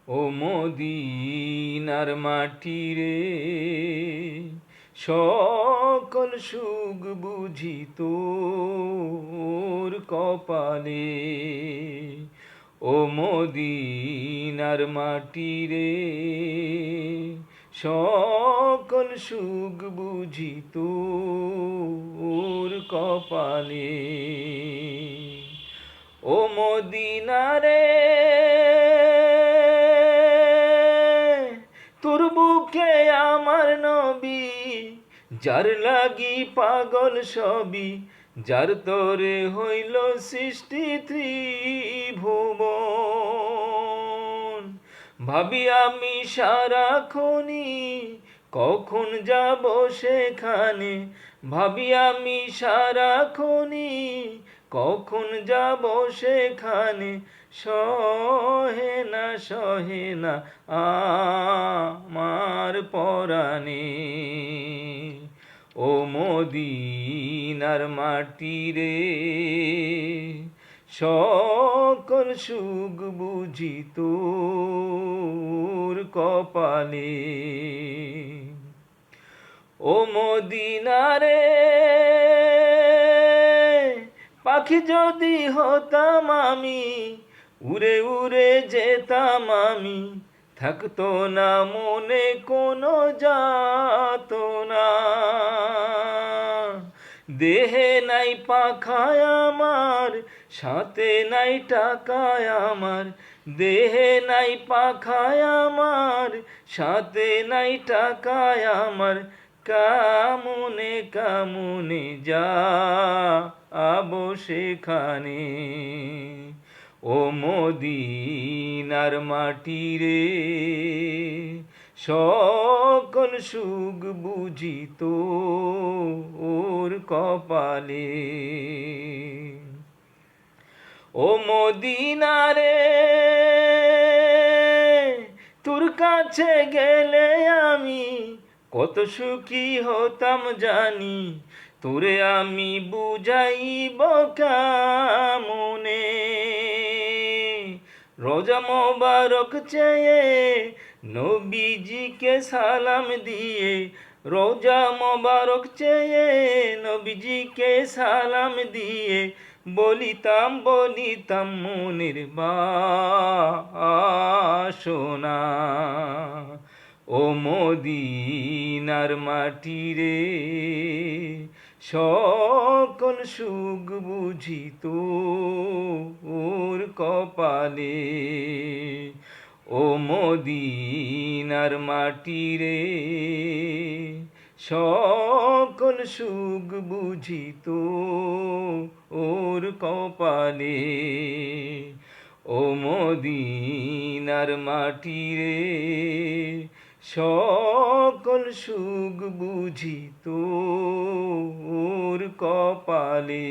ও মদিনার মাটি রে, সকল সুখ বুঝি তোর কপালে। ও মদিনার মাটি রে, সকল সুখ বুঝি তোর কপালে। ও মদিনারে, তোর বুকে আমার নবী, যার লাগি পাগল সবই, যার তরে হইল সৃষ্টি ত্রিভুবন। ভাবি আমি সারাক্ষণি কখন যাব সেখানে, ভাবি আমি সারাক্ষণি কখন যাব সেখানে। সহে না আমার পরাণে। ও মদিনার মাটি রে, সকল সুখ বুঝি তোর কপালে। ও মদিনারে, পাখি যদি হতাম আমি, উড়ে উড়ে যেতাম আমি, থাকতো না মনে কোনো যাতনা। দেহে নাই পাখায় আমার, সাথে নাই টাকায় আমার, দেহে নাই পাখায় আমার, সাথে নাই টাকায় আমার। কামনে কামনে যাবো সেখানে। ও মদিনার মাটি রে, সকল সুখ বুঝি তোর কপালে। ও মদিনারে, তোর কাছে গেলে আমি কত সুখী হতাম জানি, তোরে আমি বুঝাইব কেমনে। রোজা মোবারক চেয়ে নবীজিকে সালাম দিয়ে, রোজা মোবারক চেয়ে নবীজিকে সালাম দিয়ে, বলিতাম মনের বাসনা। ও মদিনার মাটি রে, সকল সুখ বুঝি তোর কপালে। ও মদিনার মাটি রে, সকল সুখ বুঝি তোর কপালে। ও মদিনার মাটি রে, সকল সুখ বুঝি তোর কপালে।